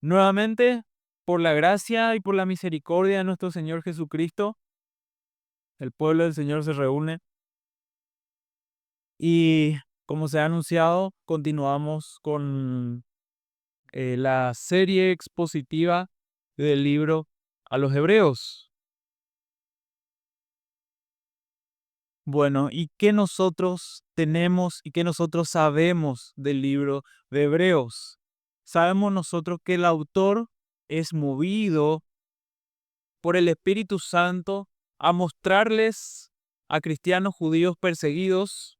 Nuevamente, por la gracia y por la misericordia de nuestro Señor Jesucristo, el pueblo del Señor se reúne y, como se ha anunciado, continuamos con la serie expositiva del libro a los Hebreos. Bueno, ¿y qué nosotros tenemos y qué nosotros sabemos del libro de Hebreos? Sabemos nosotros que el autor es movido por el Espíritu Santo a mostrarles a cristianos judíos perseguidos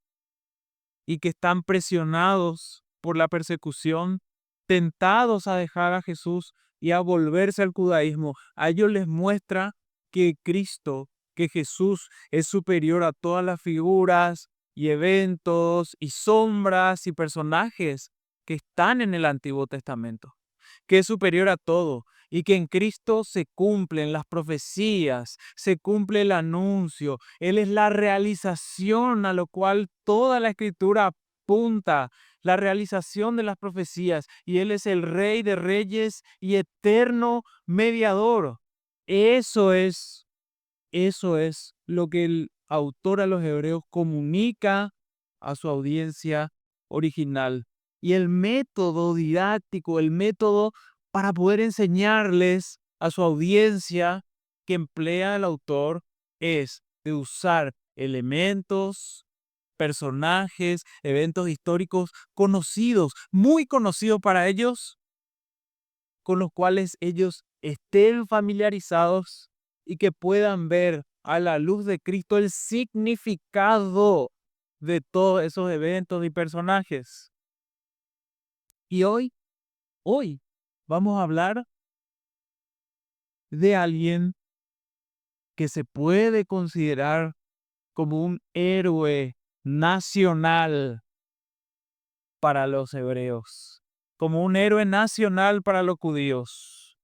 y que están presionados por la persecución, tentados a dejar a Jesús y a volverse al judaísmo. A ellos les muestra que Cristo, que Jesús es superior a todas las figuras y eventos y sombras y personajes que están en el Antiguo Testamento, que es superior a todo y que en Cristo se cumplen las profecías, se cumple el anuncio. Él es la realización a lo cual toda la Escritura apunta, la realización de las profecías, y Él es el Rey de Reyes y eterno mediador. Eso es, eso es lo que el autor a los Hebreos comunica a su audiencia original. Y el método didáctico, el método para poder enseñarles a su audiencia que emplea el autor es de usar elementos, personajes, eventos históricos conocidos, muy conocidos para ellos, con los cuales ellos estén familiarizados y que puedan ver a la luz de Cristo el significado de todos esos eventos y personajes. Y hoy vamos a hablar de alguien que se puede considerar como un héroe nacional para los hebreos, como un héroe nacional para los judíos.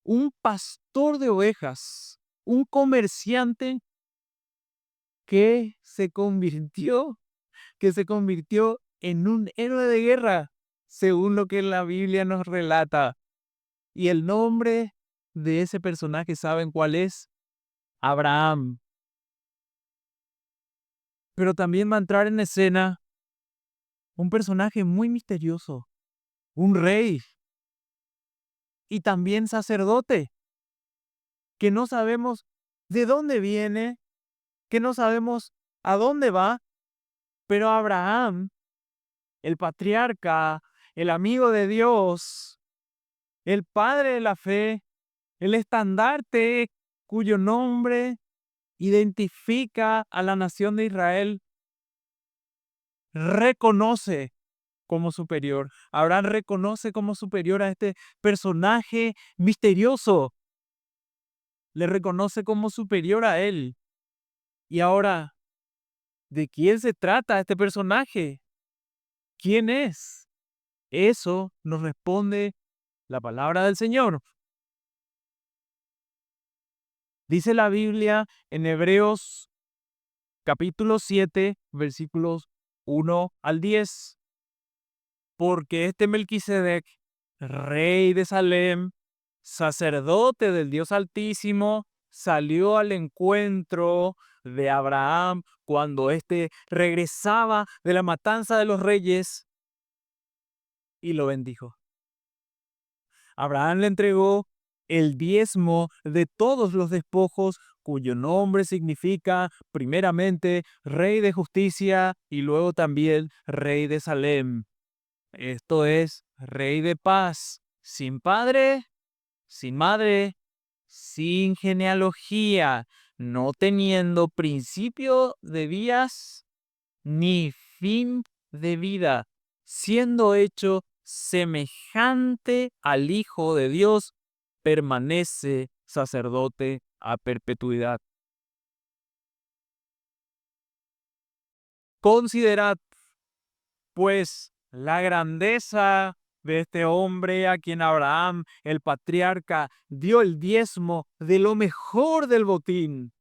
Un pastor de ovejas, un comerciante que se convirtió en un héroe de guerra, según lo que la Biblia nos relata. Y el nombre de ese personaje, ¿saben cuál es? Abraham. Pero también va a entrar en escena un personaje muy misterioso, un rey y también sacerdote, que no sabemos de dónde viene, que no sabemos a dónde va, pero Abraham, el patriarca, el amigo de Dios, el padre de la fe, el estandarte cuyo nombre identifica a la nación de Israel, reconoce como superior. Abraham reconoce como superior a este personaje misterioso, le reconoce como superior a él. Y ahora, ¿de quién se trata este personaje? ¿Quién es? Eso nos responde la palabra del Señor. Dice la Biblia en Hebreos capítulo 7, versículos 1 al 10. Porque este Melquisedec, rey de Salem, sacerdote del Dios Altísimo, salió al encuentro de Abraham cuando éste regresaba de la matanza de los reyes y lo bendijo. Abraham le entregó el diezmo de todos los despojos, cuyo nombre significa primeramente Rey de Justicia y luego también Rey de Salem. Esto es, Rey de paz, sin padre, sin madre, sin genealogía, no teniendo principio de días ni fin de vida, siendo hecho semejante al Hijo de Dios, permanece sacerdote a perpetuidad. Considerad, pues, la grandeza de este hombre a quien Abraham, el patriarca, dio el diezmo de lo mejor del botín.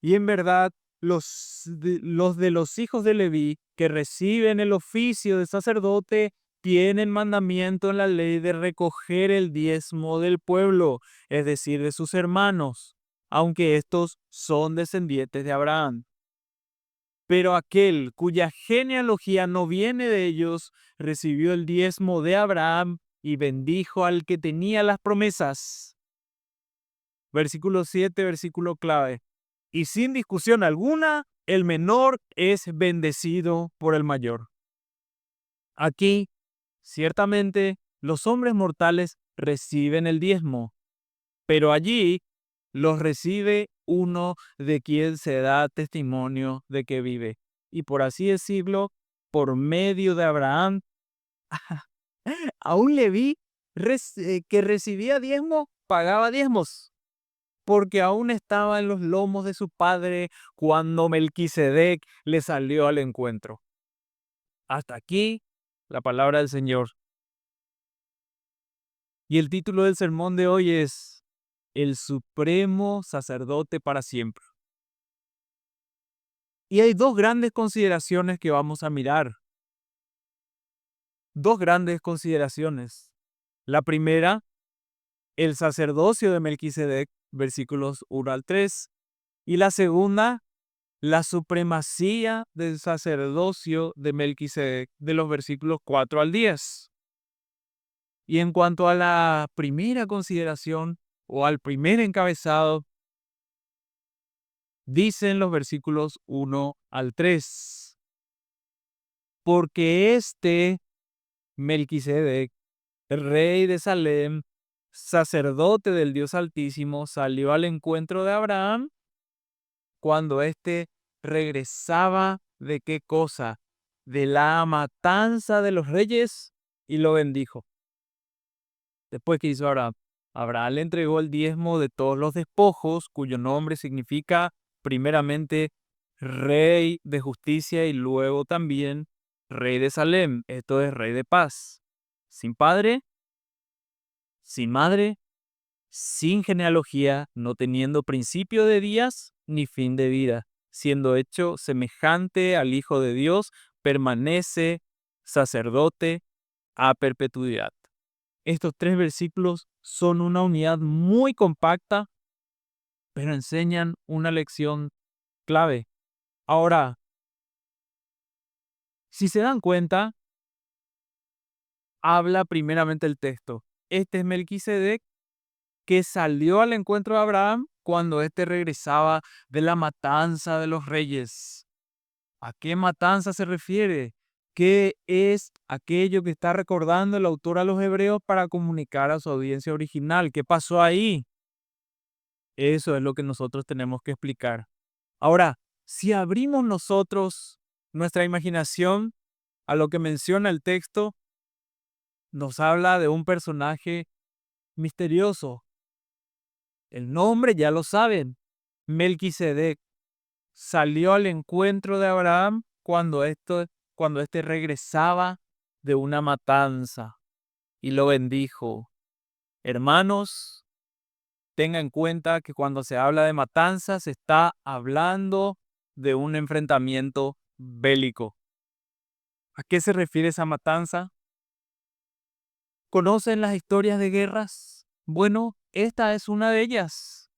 Y en verdad, los de los hijos de Leví que reciben el oficio de sacerdote tienen mandamiento en la ley de recoger el diezmo del pueblo, es decir, de sus hermanos, aunque estos son descendientes de Abraham. Pero aquel cuya genealogía no viene de ellos, recibió el diezmo de Abraham y bendijo al que tenía las promesas. Versículo 7, versículo clave. Y sin discusión alguna, el menor es bendecido por el mayor. Aquí, ciertamente, los hombres mortales reciben el diezmo, pero allí los recibe uno de quien se da testimonio de que vive. Y por así decirlo, por medio de Abraham, a un Leví que recibía diezmo, pagaba diezmos, porque aún estaba en los lomos de su padre cuando Melquisedec le salió al encuentro. Hasta aquí la palabra del Señor. Y el título del sermón de hoy es El Supremo Sacerdote para siempre. Y hay dos grandes consideraciones que vamos a mirar. Dos grandes consideraciones. La primera, el sacerdocio de Melquisedec, versículos 1 al 3. Y la segunda, la supremacía del sacerdocio de Melquisedec, de los versículos 4 al 10. Y en cuanto a la primera consideración o al primer encabezado, dicen los versículos 1 al 3. Porque Melquisedec, rey de Salem, sacerdote del Dios Altísimo, salió al encuentro de Abraham cuando éste regresaba ¿de qué cosa? De la matanza de los reyes, y lo bendijo. Después, ¿qué hizo Abraham? Abraham le entregó el diezmo de todos los despojos, cuyo nombre significa primeramente rey de justicia y luego también rey de Salem, esto es rey de paz. Sin padre, sin madre, sin genealogía, no teniendo principio de días ni fin de vida, siendo hecho semejante al Hijo de Dios, permanece sacerdote a perpetuidad. Estos tres versículos son una unidad muy compacta, pero enseñan una lección clave. Ahora, si se dan cuenta, habla primeramente el texto. Este es Melquisedec, que salió al encuentro de Abraham cuando éste regresaba de la matanza de los reyes. ¿A qué matanza se refiere? ¿Qué es aquello que está recordando el autor a los hebreos para comunicar a su audiencia original? ¿Qué pasó ahí? Eso es lo que nosotros tenemos que explicar. Ahora, si abrimos nosotros nuestra imaginación a lo que menciona el texto, nos habla de un personaje misterioso. El nombre ya lo saben, Melquisedec. Salió al encuentro de Abraham cuando éste regresaba de una matanza y lo bendijo. Hermanos, tenga en cuenta que cuando se habla de matanza se está hablando de un enfrentamiento bélico. ¿A qué se refiere esa matanza? ¿Conocen las historias de guerras? Bueno, esta es una de ellas.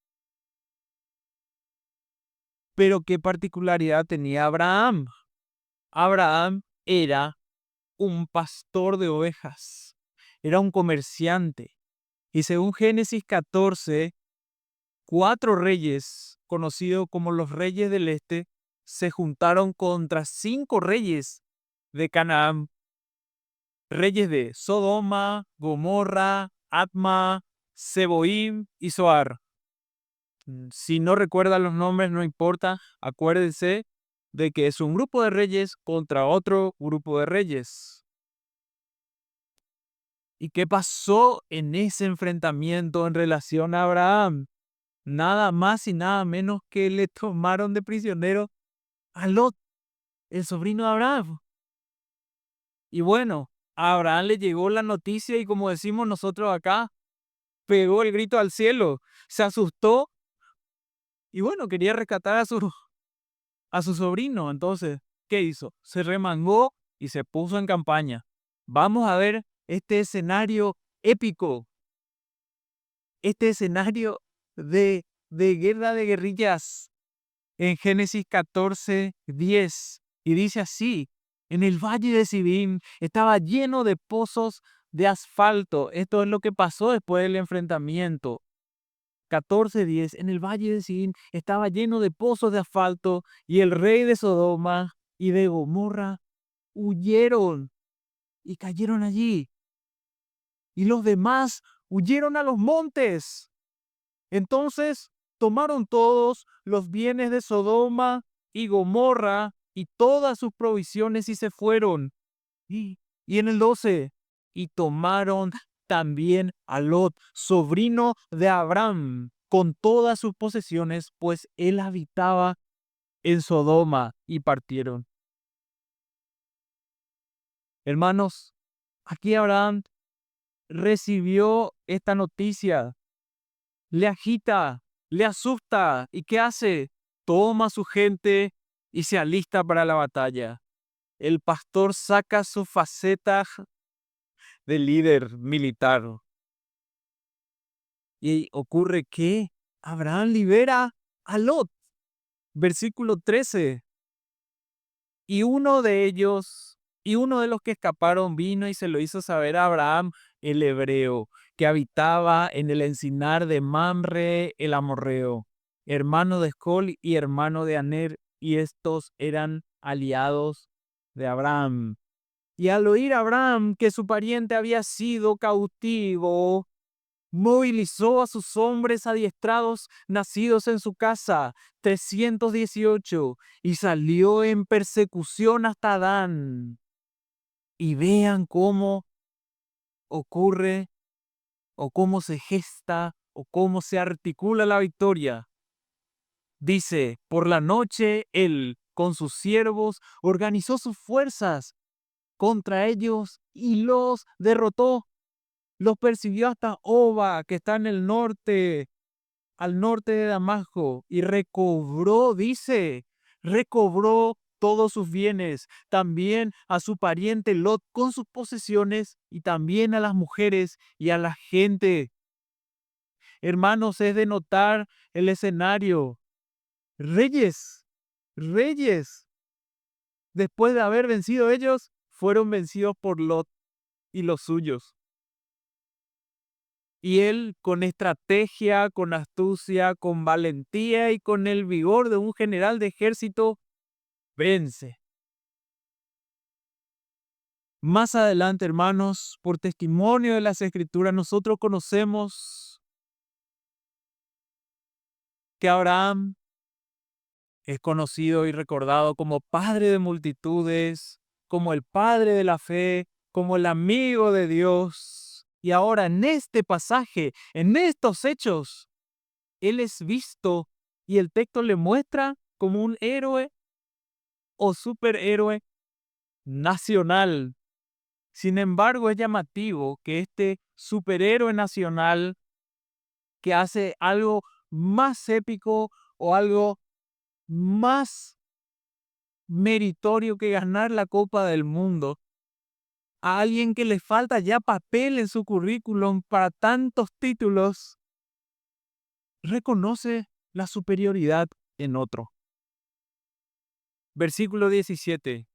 Pero ¿qué particularidad tenía Abraham? Abraham era un pastor de ovejas, era un comerciante. Y según Génesis 14, 4 reyes, conocidos como los reyes del este, se juntaron contra 5 reyes de Canaán, reyes de Sodoma, Gomorra, Adma, Seboim y Zoar. Si no recuerdan los nombres, no importa, acuérdense de que es un grupo de reyes contra otro grupo de reyes. ¿Y qué pasó en ese enfrentamiento en relación a Abraham? Nada más y nada menos que le tomaron de prisionero a Lot, el sobrino de Abraham. Y bueno, a Abraham le llegó la noticia y, como decimos nosotros acá, pegó el grito al cielo, se asustó y bueno, quería rescatar a su sobrino. Entonces, ¿qué hizo? Se remangó y se puso en campaña. vamos a ver este escenario épico, este escenario de guerra de guerrillas en Génesis 14:10. Y dice así: en el valle de Sidín estaba lleno de pozos de asfalto. Esto es lo que pasó después del enfrentamiento. 14:10, en el valle de Sidín estaba lleno de pozos de asfalto, y el rey de Sodoma y de Gomorra huyeron y cayeron allí. Y los demás huyeron a los montes. Entonces tomaron todos los bienes de Sodoma y Gomorra y todas sus provisiones y se fueron. Y en el 12, y tomaron también a Lot, sobrino de Abraham, con todas sus posesiones, pues él habitaba en Sodoma, y partieron. Hermanos, aquí Abraham recibió esta noticia, le agita, le asusta, ¿y qué hace? Toma a su gente y se alista para la batalla. El pastor saca su faceta de líder militar. Y ocurre que Abraham libera a Lot. Versículo 13. Y uno de los que escaparon vino y se lo hizo saber a Abraham, el hebreo, que habitaba en el encinar de Mamre el amorreo, hermano de Escol y hermano de Aner, y estos eran aliados de Abraham. Y al oír Abraham que su pariente había sido cautivo, movilizó a sus hombres adiestrados nacidos en su casa, 318, y salió en persecución hasta Adán. Y vean cómo ocurre, o cómo se gesta, o cómo se articula la victoria. Dice: por la noche él, con sus siervos, organizó sus fuerzas contra ellos y los derrotó. Los persiguió hasta Oba, que está en el norte, al norte de Damasco, y recobró, dice, recobró todos sus bienes, también a su pariente Lot con sus posesiones, y también a las mujeres y a la gente. Hermanos, es de notar el escenario. Reyes, reyes, después de haber vencido ellos, fueron vencidos por Lot y los suyos. Y él, con estrategia, con astucia, con valentía y con el vigor de un general de ejército, vence. Más adelante, hermanos, por testimonio de las Escrituras, nosotros conocemos que Abraham es conocido y recordado como padre de multitudes, como el padre de la fe, como el amigo de Dios. Y ahora en este pasaje, en estos hechos, él es visto y el texto le muestra como un héroe o superhéroe nacional. Sin embargo, es llamativo que este superhéroe nacional, que hace algo más épico o algo más meritorio que ganar la Copa del Mundo, a alguien que le falta ya papel en su currículum para tantos títulos, reconoce la superioridad en otro. Versículo 17.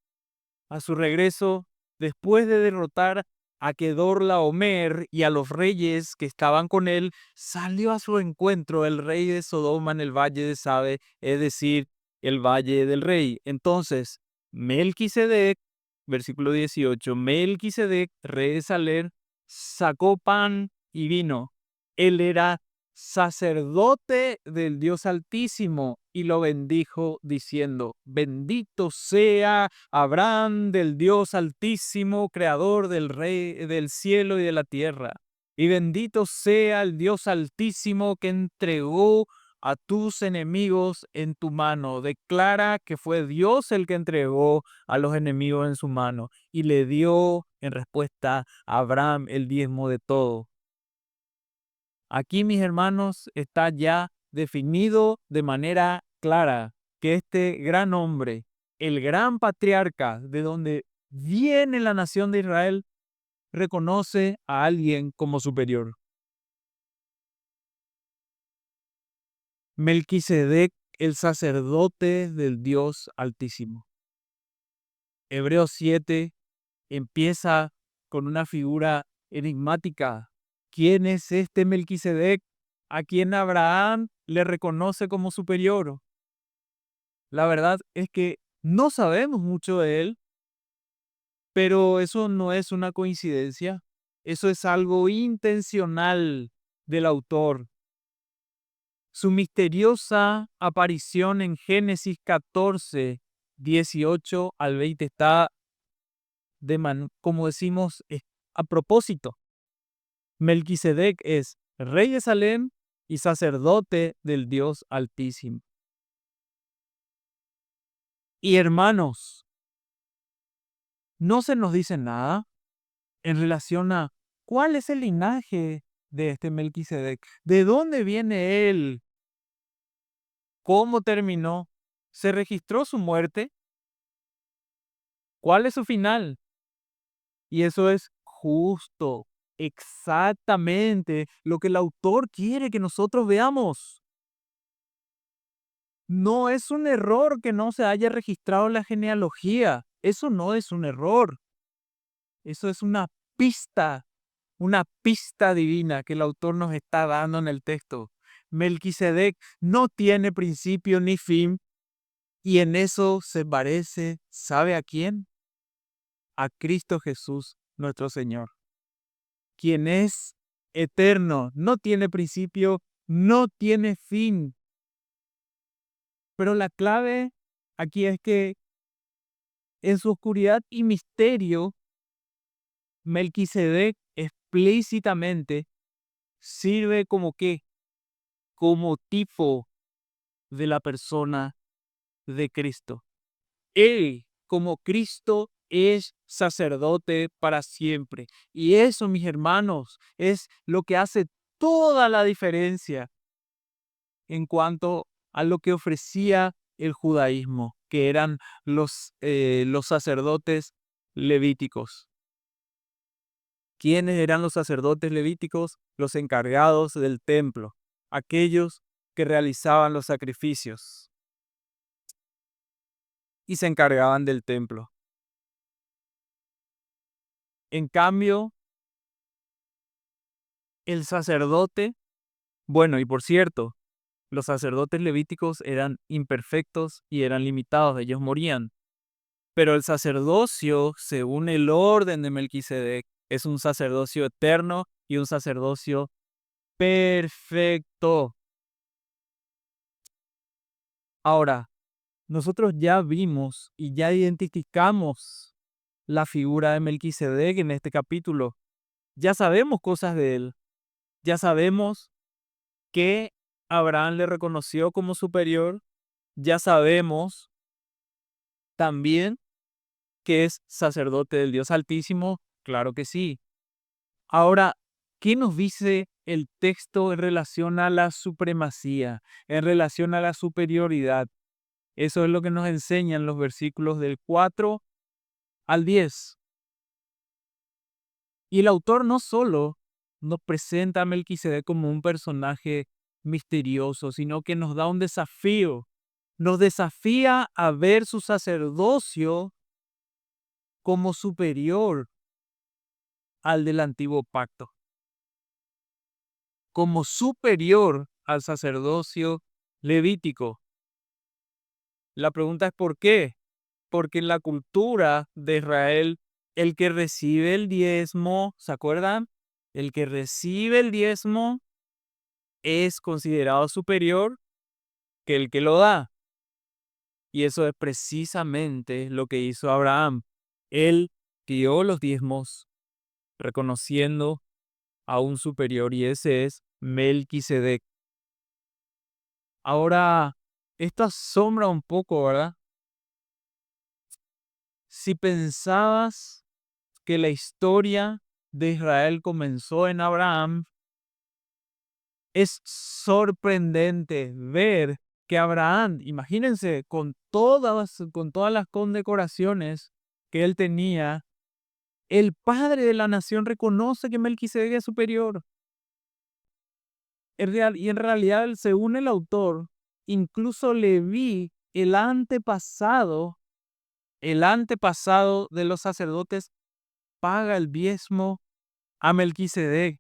A su regreso, después de derrotar a Kedorlaomer y a los reyes que estaban con él, salió a su encuentro el rey de Sodoma en el valle de Sabe, es decir, el valle del rey. Entonces, Melquisedec, versículo 18, Melquisedec, rey de Salem, sacó pan y vino. Él era sacerdote del Dios Altísimo, y lo bendijo diciendo: bendito sea Abraham del Dios Altísimo, creador del rey del cielo y de la tierra. Y bendito sea el Dios Altísimo que entregó a tus enemigos en tu mano. Declara que fue Dios el que entregó a los enemigos en su mano, y le dio en respuesta a Abraham el diezmo de todo. Aquí, mis hermanos, está ya definido de manera clara que este gran hombre, el gran patriarca de donde viene la nación de Israel, reconoce a alguien como superior. Melquisedec, el sacerdote del Dios Altísimo. Hebreos 7 empieza con una figura enigmática. ¿Quién es este Melquisedec a quien Abraham le reconoce como superior? La verdad es que no sabemos mucho de él, pero eso no es una coincidencia. Eso es algo intencional del autor. Su misteriosa aparición en Génesis 14, 18 al 20 está, como decimos, a propósito. Melquisedec es rey de Salem y sacerdote del Dios Altísimo. Y hermanos, no se nos dice nada en relación a cuál es el linaje de este Melquisedec, de dónde viene él, cómo terminó, se registró su muerte, cuál es su final. Y eso es justo, exactamente lo que el autor quiere que nosotros veamos. No es un error que no se haya registrado la genealogía. Eso no es un error. Eso es una pista divina que el autor nos está dando en el texto. Melquisedec no tiene principio ni fin y en eso se parece, ¿sabe a quién? A Cristo Jesús, nuestro Señor, quien es eterno, no tiene principio, no tiene fin. Pero la clave aquí es que en su oscuridad y misterio, Melquisedec explícitamente sirve como qué, como tipo de la persona de Cristo. Él, como Cristo, es sacerdote para siempre. Y eso, mis hermanos, es lo que hace toda la diferencia en cuanto a lo que ofrecía el judaísmo, que eran los sacerdotes levíticos. ¿Quiénes eran los sacerdotes levíticos? Los encargados del templo, aquellos que realizaban los sacrificios y se encargaban del templo. En cambio, el sacerdote, bueno, y por cierto, los sacerdotes levíticos eran imperfectos y eran limitados, ellos morían. Pero el sacerdocio, según el orden de Melquisedec, es un sacerdocio eterno y un sacerdocio perfecto. Ahora, nosotros ya vimos y ya identificamos la figura de Melquisedec en este capítulo. Ya sabemos cosas de él. Ya sabemos que Abraham le reconoció como superior. Ya sabemos también que es sacerdote del Dios Altísimo. Claro que sí. Ahora, ¿qué nos dice el texto en relación a la supremacía, en relación a la superioridad? Eso es lo que nos enseñan los versículos del 4 al 10. Y el autor no solo nos presenta a Melquisedec como un personaje misterioso, sino que nos da un desafío. Nos desafía a ver su sacerdocio como superior al del antiguo pacto, como superior al sacerdocio levítico. La pregunta es ¿por qué? Porque en la cultura de Israel, el que recibe el diezmo, ¿se acuerdan? El que recibe el diezmo es considerado superior que el que lo da. Y eso es precisamente lo que hizo Abraham. Él dio los diezmos reconociendo a un superior y ese es Melquisedec. Ahora, esto asombra un poco, ¿verdad? Si pensabas que la historia de Israel comenzó en Abraham, es sorprendente ver que Abraham, imagínense, con todas las condecoraciones que él tenía, El padre de la nación reconoce que Melquisedec es superior. Y en realidad, según el autor, incluso Leví, el antepasado de los sacerdotes, paga el diezmo a Melquisedec.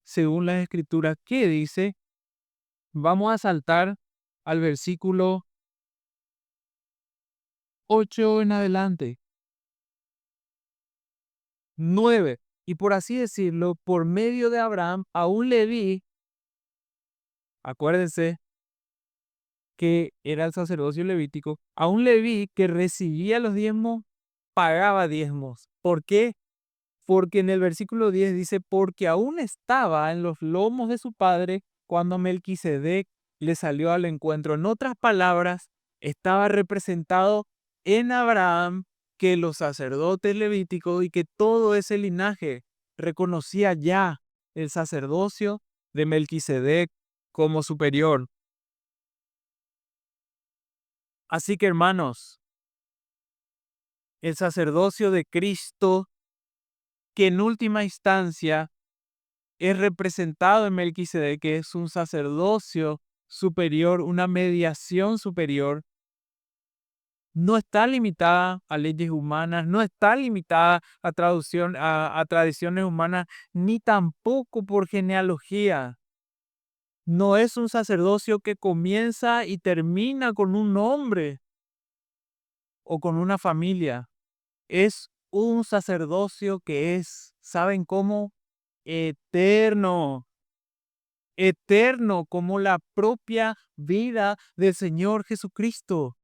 Según las escrituras, ¿qué dice? Vamos a saltar al versículo 8 en adelante. 9. Y por así decirlo, por medio de Abraham, a un Leví, acuérdense que era el sacerdocio levítico, a un Leví que recibía los diezmos, pagaba diezmos. ¿Por qué? Porque en el versículo 10 dice, porque aún estaba en los lomos de su padre cuando Melquisedec le salió al encuentro. En otras palabras, estaba representado en Abraham que los sacerdotes levíticos y que todo ese linaje reconocía ya el sacerdocio de Melquisedec como superior. Así que, hermanos, el sacerdocio de Cristo, que en última instancia es representado en Melquisedec, que es un sacerdocio superior, una mediación superior, no está limitada a leyes humanas, no está limitada a tradiciones humanas, ni tampoco por genealogía. No es un sacerdocio que comienza y termina con un nombre o con una familia. Es un sacerdocio que es, ¿saben cómo? Eterno. Eterno como la propia vida del Señor Jesucristo.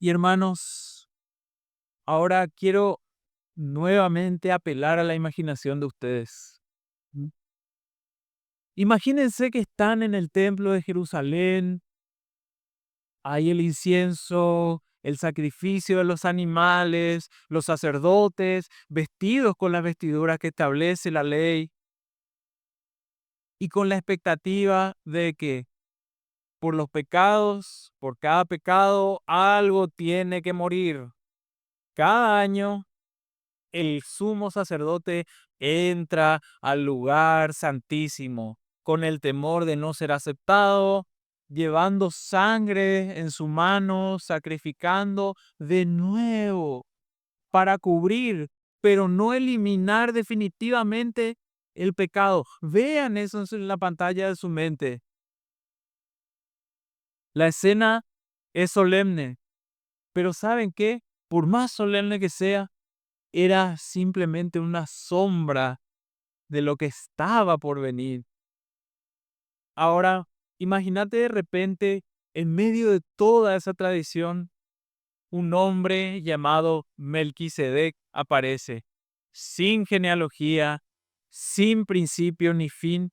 Y hermanos, ahora quiero nuevamente apelar a la imaginación de ustedes. Imagínense que están en el templo de Jerusalén, hay el incienso, el sacrificio de los animales, los sacerdotes vestidos con las vestiduras que establece la ley y con la expectativa de que por los pecados, por cada pecado, algo tiene que morir. Cada año, el sumo sacerdote entra al lugar santísimo con el temor de no ser aceptado, llevando sangre en su mano, sacrificando de nuevo para cubrir, pero no eliminar definitivamente el pecado. Vean eso en la pantalla de su mente. La escena es solemne, pero ¿saben qué? Por más solemne que sea, era simplemente una sombra de lo que estaba por venir. Ahora, imagínate de repente, en medio de toda esa tradición, un hombre llamado Melquisedec aparece, sin genealogía, sin principio ni fin,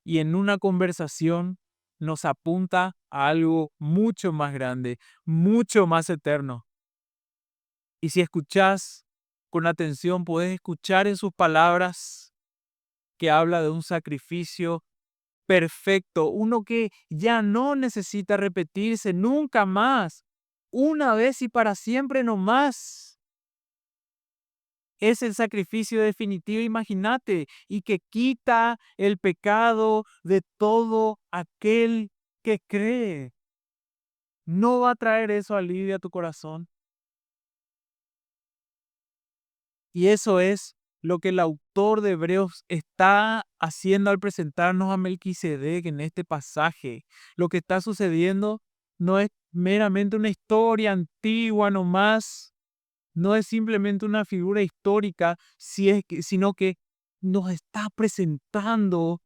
y en una conversación nos apunta a algo mucho más grande, mucho más eterno. Y si escuchás con atención, puedes escuchar en sus palabras que habla de un sacrificio perfecto, uno que ya no necesita repetirse nunca más, una vez y para siempre no más. Es el sacrificio definitivo, imagínate, y que quita el pecado de todo aquel que cree. ¿No va a traer eso alivio a tu corazón? Y eso es lo que el autor de Hebreos está haciendo al presentarnos a Melquisedec en este pasaje. Lo que está sucediendo no es meramente una historia antigua nomás, no es simplemente una figura histórica, sino que nos está presentando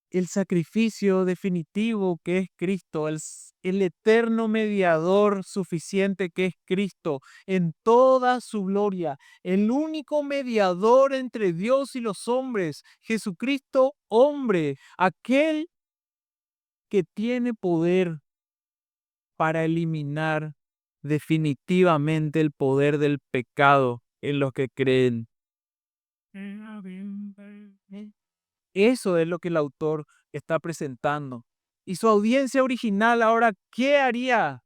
el sacrificio definitivo que es Cristo, el eterno mediador suficiente que es Cristo en toda su gloria, el único mediador entre Dios y los hombres, Jesucristo hombre, aquel que tiene poder para eliminar definitivamente el poder del pecado en los que creen. Eso es lo que el autor está presentando. Y su audiencia original ahora, ¿qué haría?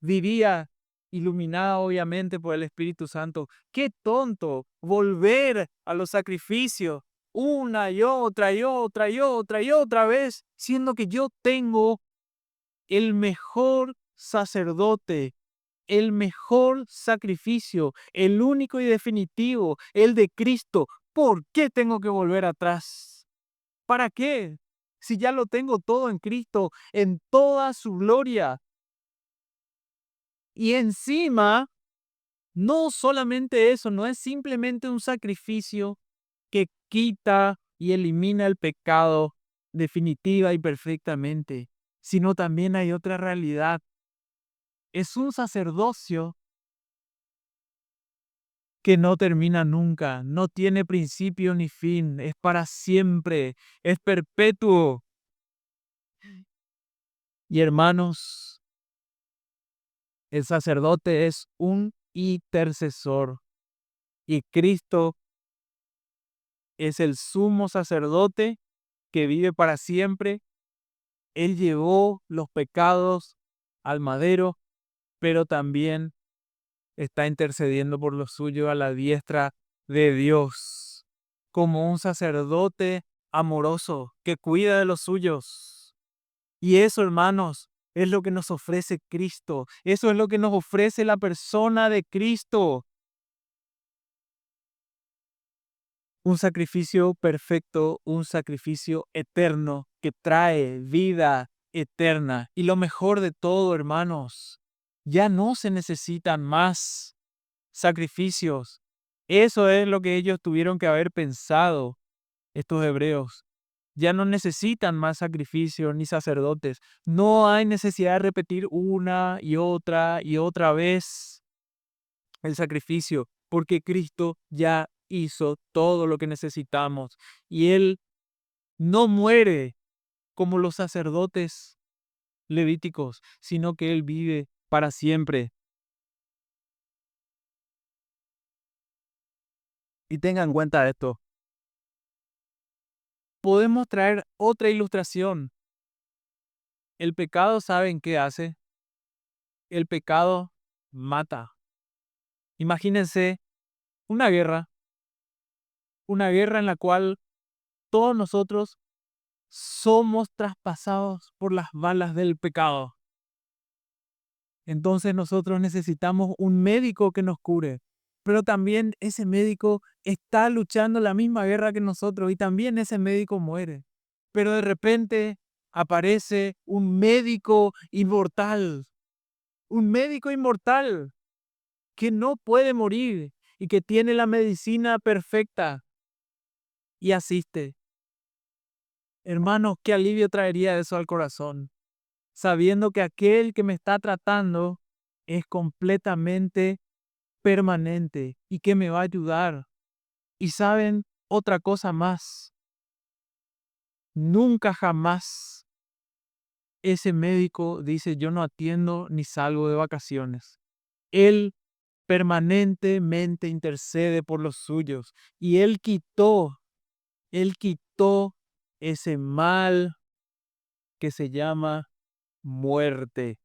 vivía iluminada obviamente por el Espíritu Santo. Qué tonto volver a los sacrificios una y otra y otra y otra y otra vez, siendo que yo tengo el mejor sacerdote, el mejor sacrificio, el único y definitivo, el de Cristo. ¿Por qué tengo que volver atrás? ¿Para qué? Si ya lo tengo todo en Cristo, en toda su gloria. Y encima, no solamente eso, no es simplemente un sacrificio que quita y elimina el pecado definitiva y perfectamente, sino también hay otra realidad. Es un sacerdocio que no termina nunca, no tiene principio ni fin, es para siempre, es perpetuo. Y hermanos, el sacerdote es un intercesor y Cristo es el sumo sacerdote que vive para siempre. Él llevó los pecados al madero, pero también está intercediendo por lo suyo a la diestra de Dios, como un sacerdote amoroso que cuida de los suyos. Y eso, hermanos, es lo que nos ofrece Cristo. Eso es lo que nos ofrece la persona de Cristo. Un sacrificio perfecto, un sacrificio eterno que trae vida eterna. Y lo mejor de todo, hermanos, ya no se necesitan más sacrificios. Eso es lo que ellos tuvieron que haber pensado, estos hebreos. Ya no necesitan más sacrificios ni sacerdotes. No hay necesidad de repetir una y otra vez el sacrificio, porque Cristo ya hizo todo lo que necesitamos. Y Él no muere como los sacerdotes levíticos, sino que Él vive para siempre. Y tengan en cuenta esto. Podemos traer otra ilustración. El pecado, ¿saben qué hace? El pecado mata. Imagínense una guerra en la cual todos nosotros somos traspasados por las balas del pecado. Entonces nosotros necesitamos un médico que nos cure, pero también ese médico está luchando la misma guerra que nosotros y también ese médico muere. Pero de repente aparece un médico inmortal que no puede morir y que tiene la medicina perfecta y asiste. Hermanos, qué alivio traería eso al corazón, sabiendo que aquel que me está tratando es completamente permanente y que me va a ayudar. Y saben otra cosa más, nunca jamás ese médico dice yo no atiendo ni salgo de vacaciones. Él permanentemente intercede por los suyos y él quitó ese mal que se llama muerte.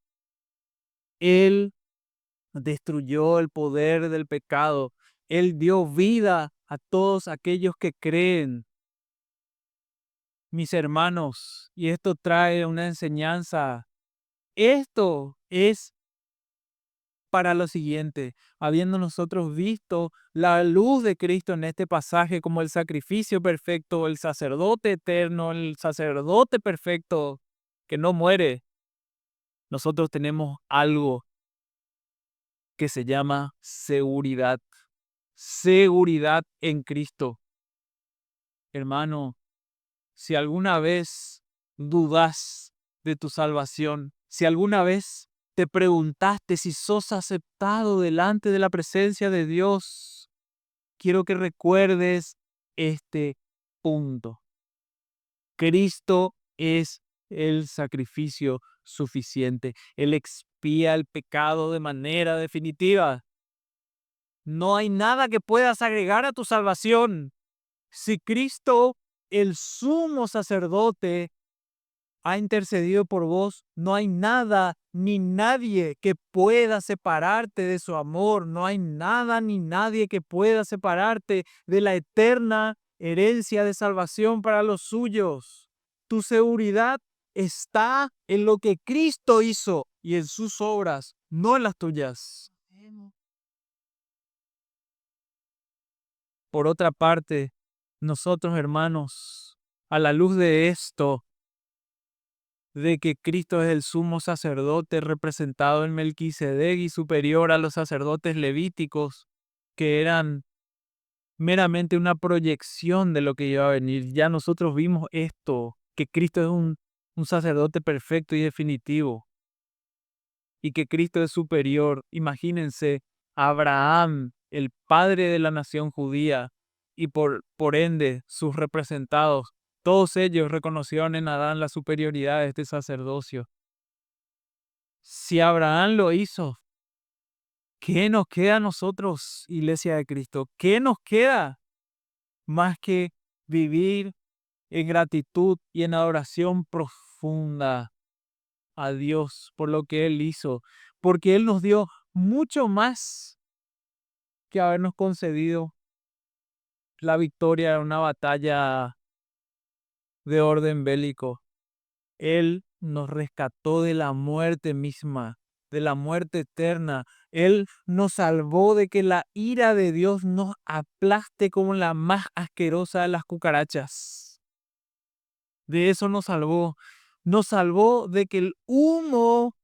Él destruyó el poder del pecado. Él dio vida a todos aquellos que creen. Mis hermanos, y esto trae una enseñanza. Esto es para lo siguiente, habiendo nosotros visto la luz de Cristo en este pasaje como el sacrificio perfecto, el sacerdote eterno, el sacerdote perfecto que no muere, nosotros tenemos algo que se llama seguridad. Seguridad en Cristo. Hermano, si alguna vez dudas de tu salvación, si alguna vez te preguntaste si sos aceptado delante de la presencia de Dios, quiero que recuerdes este punto. Cristo es el sacrificio suficiente. Él expía el pecado de manera definitiva. No hay nada que puedas agregar a tu salvación. Si Cristo, el sumo sacerdote, ha intercedido por vos, no hay nada ni nadie que pueda separarte de su amor, no hay nada ni nadie que pueda separarte de la eterna herencia de salvación para los suyos. Tu seguridad está en lo que Cristo hizo y en sus obras, no en las tuyas. Por otra parte, nosotros, hermanos, a la luz de esto, de que Cristo es el sumo sacerdote representado en Melquisedec y superior a los sacerdotes levíticos, que eran meramente una proyección de lo que iba a venir. Ya nosotros vimos esto, que Cristo es un sacerdote perfecto y definitivo, y que Cristo es superior. Imagínense, Abraham, el padre de la nación judía, y por ende sus representados, todos ellos reconocieron en Adán la superioridad de este sacerdocio. Si Abraham lo hizo, ¿qué nos queda a nosotros, Iglesia de Cristo? ¿Qué nos queda más que vivir en gratitud y en adoración profunda a Dios por lo que Él hizo? Porque Él nos dio mucho más que habernos concedido la victoria en una batalla de orden bélico. Él nos rescató de la muerte misma, de la muerte eterna. Él nos salvó de que la ira de Dios nos aplaste como la más asquerosa de las cucarachas. De eso nos salvó. Nos salvó de que el humo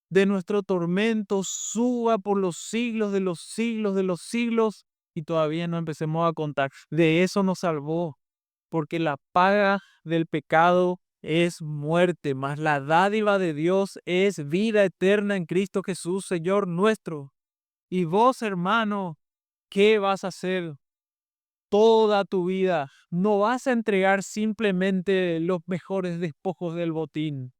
de nuestro tormento suba por los siglos de los siglos de los siglos y todavía no empecemos a contar. De eso nos salvó, porque la paga del pecado es muerte, mas la dádiva de Dios es vida eterna en Cristo Jesús, Señor nuestro. Y vos, hermano, ¿qué vas a hacer toda tu vida? No vas a entregar simplemente los mejores despojos del botín.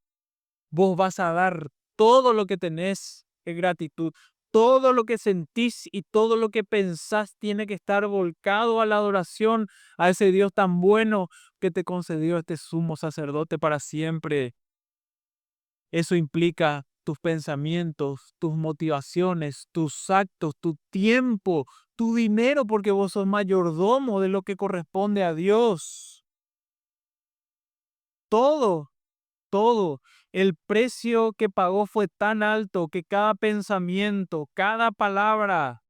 Vos vas a dar todo lo que tenés en gratitud. Todo lo que sentís y todo lo que pensás tiene que estar volcado a la adoración a ese Dios tan bueno que te concedió este sumo sacerdote para siempre. Eso implica tus pensamientos, tus motivaciones, tus actos, tu tiempo, tu dinero, porque vos sos mayordomo de lo que corresponde a Dios. Todo. Todo. El precio que pagó fue tan alto que cada pensamiento, cada palabra,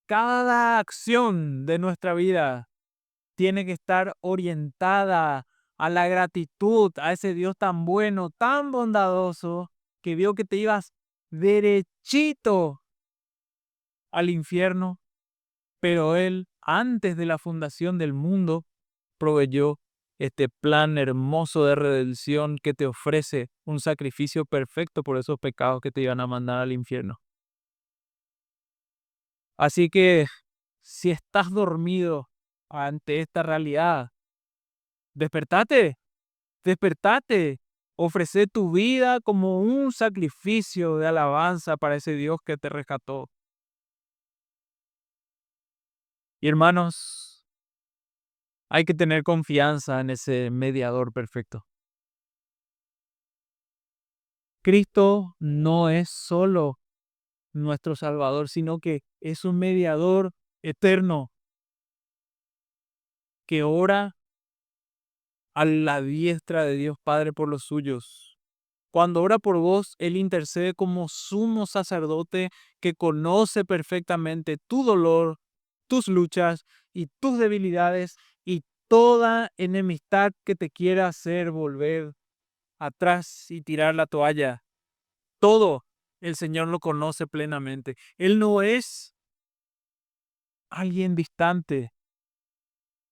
cada acción de nuestra vida tiene que estar orientada a la gratitud, a ese Dios tan bueno, tan bondadoso, que vio que te ibas derechito al infierno, pero Él, antes de la fundación del mundo, proveyó este plan hermoso de redención que te ofrece un sacrificio perfecto por esos pecados que te iban a mandar al infierno. Así que si estás dormido ante esta realidad, despertate, despertate, ofrece tu vida como un sacrificio de alabanza para ese Dios que te rescató. Y hermanos, hay que tener confianza en ese mediador perfecto. Cristo no es solo nuestro Salvador, sino que es un mediador eterno que ora a la diestra de Dios Padre por los suyos. Cuando ora por vos, Él intercede como sumo sacerdote que conoce perfectamente tu dolor, tus luchas y tus debilidades y toda enemistad que te quiera hacer volver atrás y tirar la toalla. Todo el Señor lo conoce plenamente. Él no es alguien distante.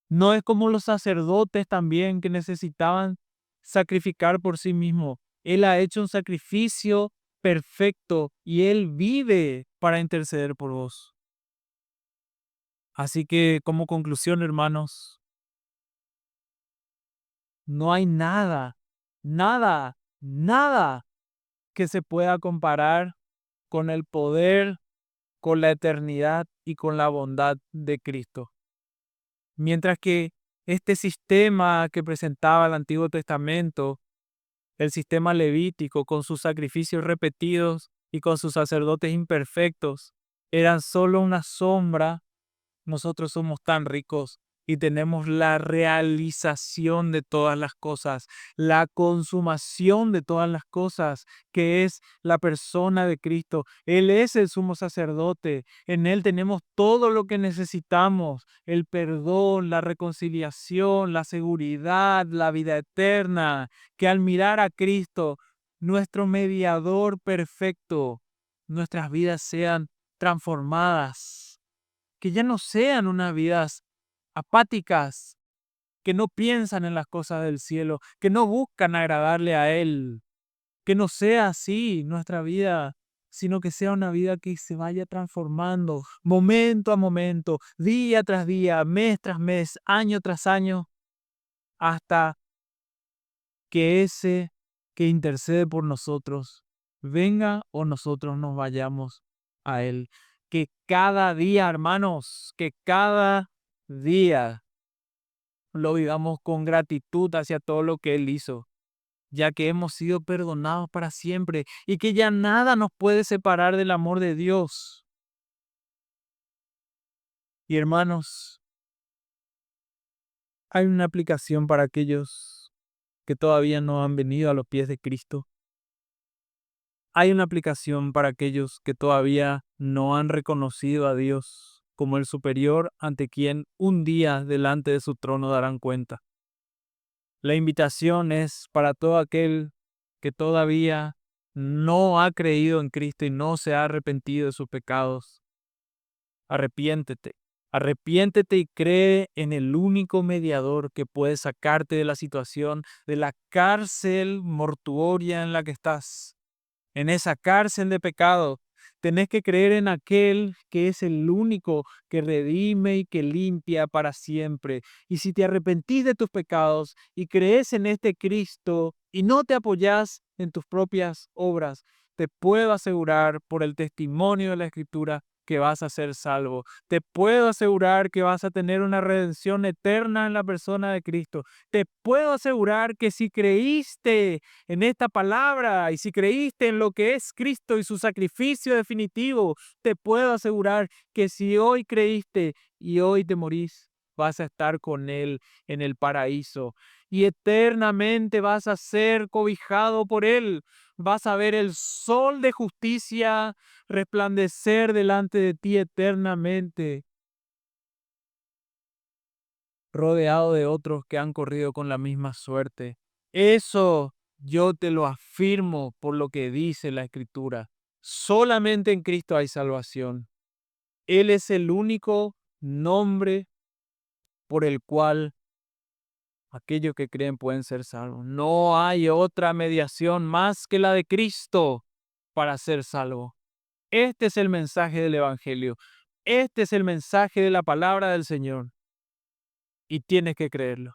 No es como los sacerdotes también que necesitaban sacrificar por sí mismos. Él ha hecho un sacrificio perfecto y Él vive para interceder por vos. Así que como conclusión, hermanos, no hay nada, nada, nada que se pueda comparar con el poder, con la eternidad y con la bondad de Cristo. Mientras que este sistema que presentaba el Antiguo Testamento El sistema levítico, con sus sacrificios repetidos y con sus sacerdotes imperfectos, eran solo una sombra. Nosotros somos tan ricos y tenemos la realización de todas las cosas, la consumación de todas las cosas, que es la persona de Cristo. Él es el sumo sacerdote. En Él tenemos todo lo que necesitamos: el perdón, la reconciliación, la seguridad, la vida eterna. Que al mirar a Cristo, nuestro mediador perfecto, nuestras vidas sean transformadas, que ya no sean unas vidas apáticas, que no piensan en las cosas del cielo, que no buscan agradarle a Él, que no sea así nuestra vida, sino que sea una vida que se vaya transformando momento a momento, día tras día, mes tras mes, año tras año, hasta que ese que intercede por nosotros venga o nosotros nos vayamos a Él. Que cada día, hermanos, que cada día lo vivamos con gratitud hacia todo lo que Él hizo, ya que hemos sido perdonados para siempre y que ya nada nos puede separar del amor de Dios. Y hermanos, hay una aplicación para aquellos que todavía no han venido a los pies de Cristo. Hay una aplicación para aquellos que todavía no han reconocido a Dios como el superior ante quien un día delante de su trono darán cuenta. La invitación es para todo aquel que todavía no ha creído en Cristo y no se ha arrepentido de sus pecados. Arrepiéntete. Arrepiéntete y cree en el único mediador que puede sacarte de la situación, de la cárcel mortuoria en la que estás, en esa cárcel de pecado. Tenés que creer en aquel que es el único que redime y que limpia para siempre. Y si te arrepentís de tus pecados y crees en este Cristo y no te apoyás en tus propias obras, te puedo asegurar por el testimonio de la Escritura que vas a ser salvo. Te puedo asegurar que vas a tener una redención eterna en la persona de Cristo. Te puedo asegurar que si creíste en esta palabra y si creíste en lo que es Cristo y su sacrificio definitivo, te puedo asegurar que si hoy creíste y hoy te morís, vas a estar con Él en el paraíso y eternamente vas a ser cobijado por Él. Vas a ver el sol de justicia resplandecer delante de ti eternamente, rodeado de otros que han corrido con la misma suerte. Eso yo te lo afirmo por lo que dice la Escritura. Solamente en Cristo hay salvación. Él es el único nombre por el cual aquellos que creen pueden ser salvos. No hay otra mediación más que la de Cristo para ser salvo. Este es el mensaje del Evangelio. Este es el mensaje de la palabra del Señor. Y tienes que creerlo.